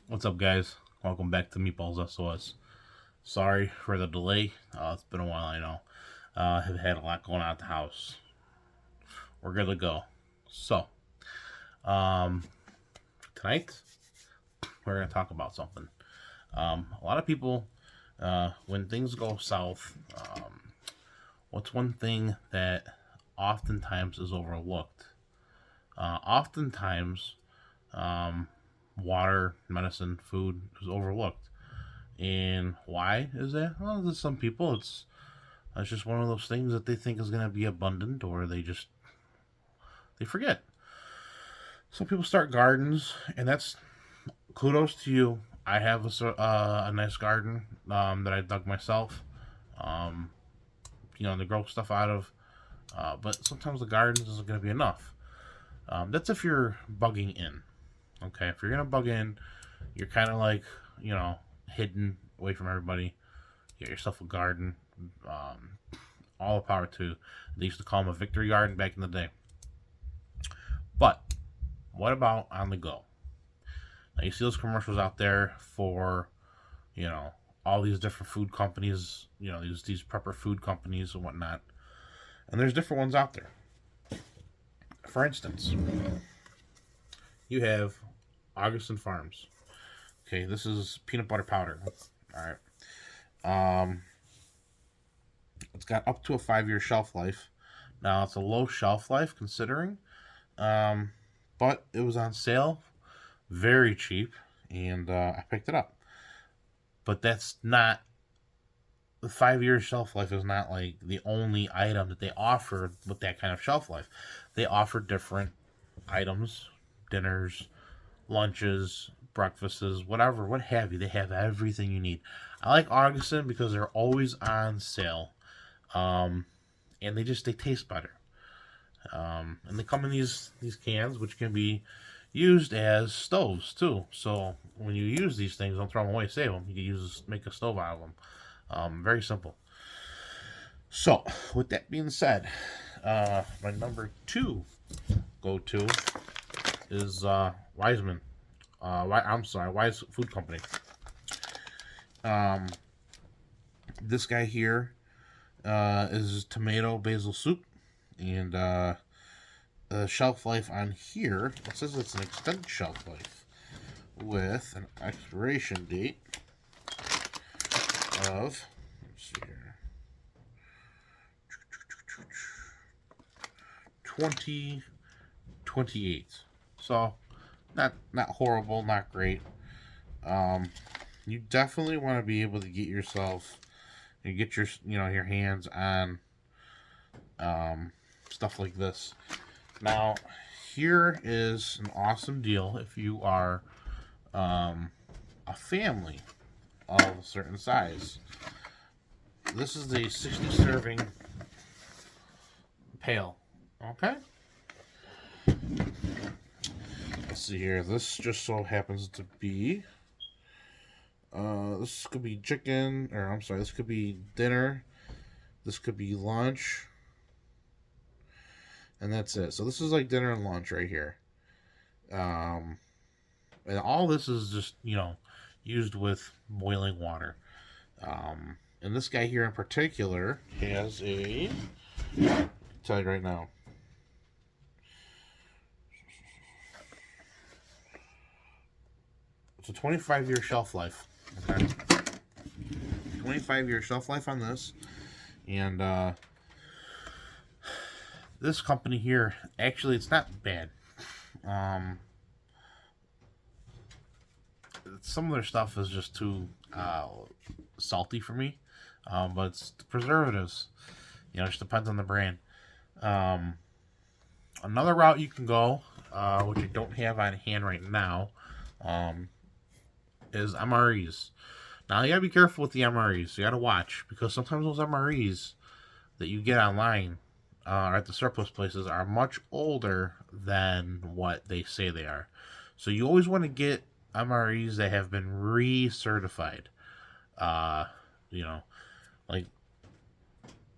What's up, guys? Welcome back to Meatballs SOS. Sorry for the delay. It's been a while, I know. Have had a lot going on at the house. We're good to go. So, um, tonight we're gonna talk about something. A lot of people, when things go south, what's one thing that oftentimes is overlooked? Oftentimes, um, water, medicine, food is overlooked. And why is that? Well, to some people, it's just one of those things that they think is going to be abundant, or they forget. Some people start gardens, and that's kudos to you. I have a nice garden that I dug myself. Um, to grow stuff out of. But sometimes the gardens isn't going to be enough. That's if you're bugging in. Okay, if you're going to bug in, you're kind of like hidden away from everybody. Get yourself a garden. Um, all the power to. They used to call them a victory garden back in the day. But what about on the go? Now you see those commercials out there for you know all these different food companies. These prepper food companies and whatnot. And there's different ones out there. For instance, you have Augason Farms. Okay, this is peanut butter powder. All right. It's got up to a 5 year shelf life. Now it's a low shelf life considering, um, but it was on sale, very cheap, and I picked it up. But that's not the 5 year shelf life is not like the only item that they offer with that kind of shelf life. They offer different items, dinners, lunches, breakfasts, whatever, what have you. They have everything you need. I like Argosy because they're always on sale, um, and they taste better. And they come in these cans, which can be used as stoves too. So when you use these things, don't throw them away, save them. You can make a stove out of them. Very simple. So with that being said, my number two go to is Wiseman. I'm sorry, Wise Food Company. Um, this guy here is tomato basil soup, and the shelf life on here, it says it's an extended shelf life with an expiration date of, let's see here, 2028. So not horrible, not great. Um, you definitely want to be able to get yourself and get your hands on stuff like this. Now, here is an awesome deal if you are a family of a certain size. This is the 60 serving pail. Okay? Let's see here. This just so happens to be. This could be chicken, or I'm sorry, this could be dinner. This could be lunch. And that's it. So this is like dinner and lunch right here. Um, and all this is just used with boiling water. And this guy here in particular has I'll tell you right now. It's a 25-year shelf life. Okay, 25-year shelf life on this, and this company here actually it's not bad. Um, some of their stuff is just too salty for me, but it's the preservatives. It just depends on the brand. Um, Another route you can go, which I don't have on hand right now, um, is MREs. Now you gotta be careful with the MREs. You gotta watch because sometimes those MREs that you get online or at the surplus places are much older than what they say they are. So you always want to get MREs that have been recertified. Uh, you know, like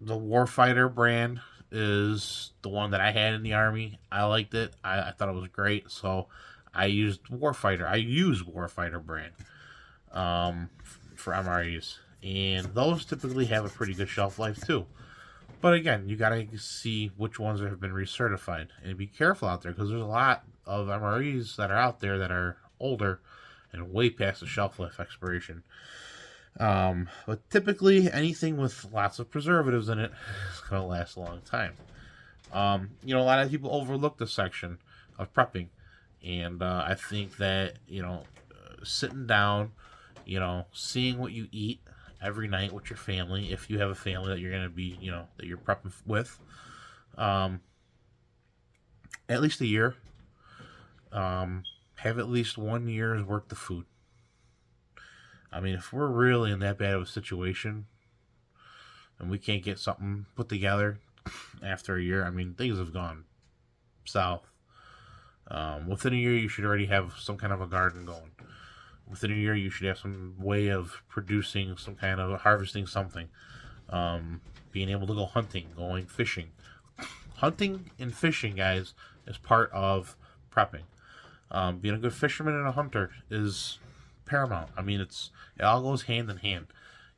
the Warfighter brand is the one that I had in the army. I liked it. I thought it was great. So I use Warfighter brand for MREs, and those typically have a pretty good shelf life too. But again, you gotta see which ones have been recertified, and be careful out there because there's a lot of MREs that are out there that are older and way past the shelf life expiration. But typically, anything with lots of preservatives in it is gonna last a long time. A lot of people overlook this section of prepping, and I think that sitting down, seeing what you eat every night with your family, if you have a family that you're gonna be, that you're prepping with, um, at least a year, have at least 1 year's worth of food. I mean, if we're really in that bad of a situation and we can't get something put together after a year, I mean, things have gone south. Within a year, you should already have some kind of a garden going. Within a year, you should have some way of producing some kind of harvesting something. Being able to go hunting, going fishing. Hunting and fishing, guys, is part of prepping. Being a good fisherman and a hunter is paramount. I mean, it all goes hand in hand.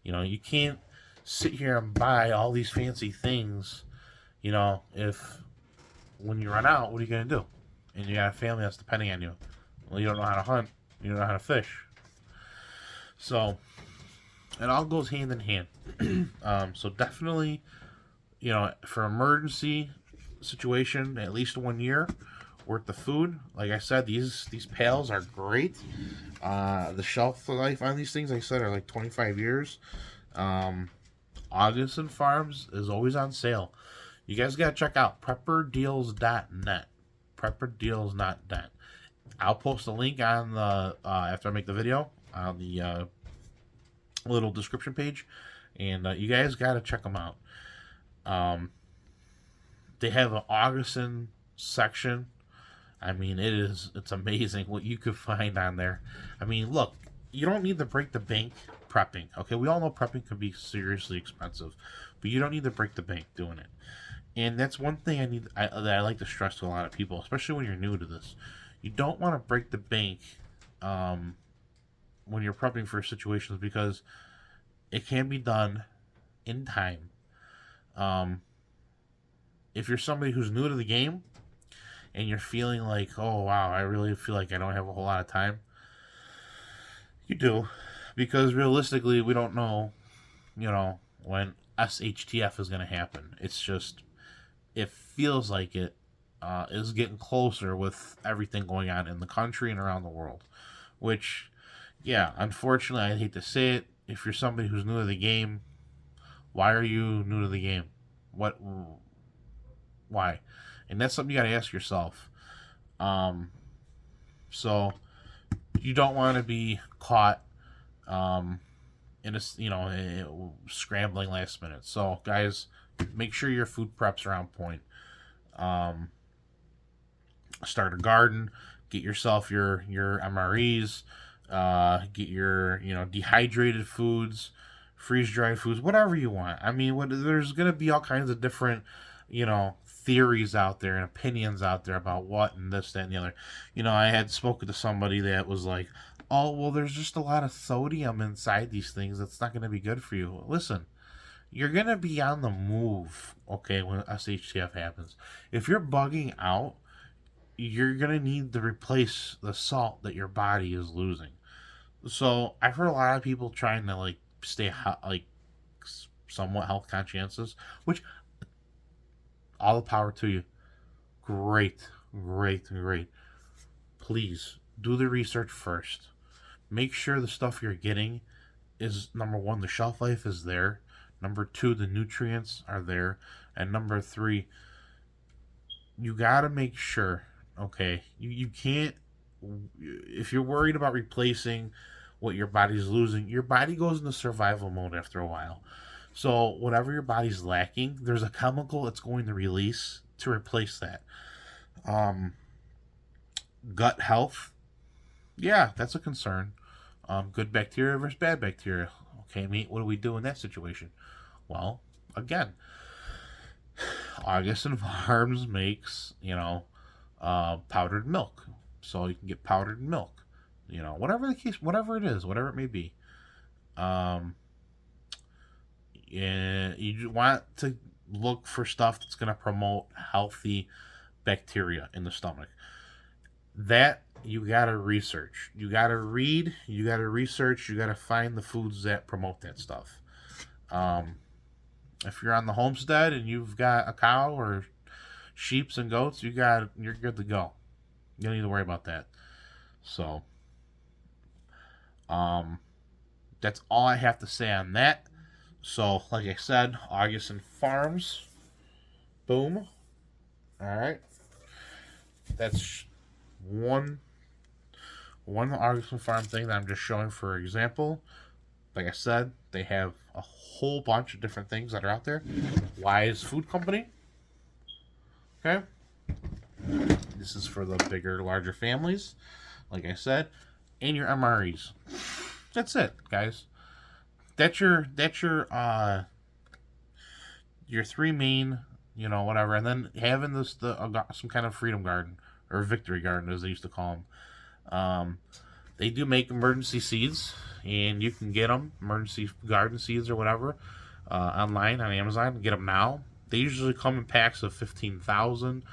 You can't sit here and buy all these fancy things. If when you run out, what are you gonna do? And you got a family that's depending on you. Well, you don't know how to hunt. You don't know how to fish. So it all goes hand in hand. So definitely, for emergency situation, at least 1 year worth of food. Like I said, these pails are great. The shelf life on these things, like I said, are like 25 years. Augason Farms is always on sale. You guys got to check out prepperdeals.net. Prepperdeals.net. I'll post a link on the after I make the video on the little description page, and you guys got to check them out. They have an augason section. I mean, it's amazing what you could find on there. I mean, look, you don't need to break the bank prepping. Okay, we all know prepping can be seriously expensive, but you don't need to break the bank doing it. And that's one thing that I like to stress to a lot of people, especially when you're new to this. You don't want to break the bank when you're prepping for situations, because it can be done in time. If you're somebody who's new to the game and you're feeling like, oh wow, I really feel like I don't have a whole lot of time, you do, because realistically, we don't know, when SHTF is going to happen. It's just, it feels like it is getting closer with everything going on in the country and around the world. Which, yeah, unfortunately, I hate to say it, if you're somebody who's new to the game, why are you new to the game? Why? And that's something you got to ask yourself. So you don't want to be caught in scrambling last minute. So guys, make sure your food preps are on point. Start a garden, get yourself your MREs, get your dehydrated foods, freeze dried foods, whatever you want. I mean, there's gonna be all kinds of different theories out there and opinions out there about what and this, that, and the other. I had spoken to somebody that was like, oh, well, there's just a lot of sodium inside these things. That's not going to be good for you. Listen, you're going to be on the move, okay, when SHTF happens. If you're bugging out, you're going to need to replace the salt that your body is losing. So I've heard a lot of people trying to, stay, somewhat health conscientious, which, all the power to you. Great. Please, do the research first. Make sure the stuff you're getting is, number one, the shelf life is there. Number two, the nutrients are there. And number three, you got to make sure, okay, you can't, if you're worried about replacing what your body's losing, your body goes into survival mode after a while. So whatever your body's lacking, there's a chemical it's going to release to replace that. Gut health, yeah, that's a concern. Good bacteria versus bad bacteria. Okay, what do we do in that situation? Well, again, Augason Farms makes, powdered milk. So you can get powdered milk, whatever the case, whatever it is, whatever it may be. Um, and you want to look for stuff that's going to promote healthy bacteria in the stomach. That you got to research. You got to read, you got to research, you got to find the foods that promote that stuff. Um, if you're on the homestead and you've got a cow or sheeps and goats, you're good to go. You don't need to worry about that. So, um, that's all I have to say on that. So, like I said, Augason Farms. Boom. All right. That's one Augason Farm thing that I'm just showing for example. Like I said, they have a whole bunch of different things that are out there. Wise Food Company. Okay. This is for the bigger, larger families. Like I said, and your MREs. That's it, guys. That's your three main, whatever, and then having some kind of freedom garden or victory garden as they used to call them. They do make emergency seeds, and you can get them emergency garden seeds or whatever online on Amazon. Get them now. They usually come in packs of 15,000,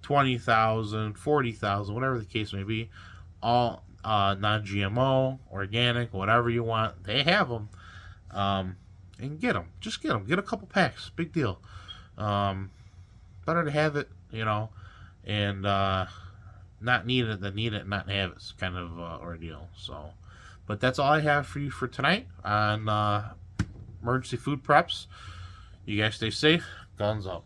20,000, 40,000, whatever the case may be. All non-GMO, organic, whatever you want. They have them. And get them. Just get them. Get a couple packs. Big deal. Better to have it, and not need it than need it and not have it. It's kind of ordeal. So, but that's all I have for you for tonight on emergency food preps. You guys stay safe. Guns up.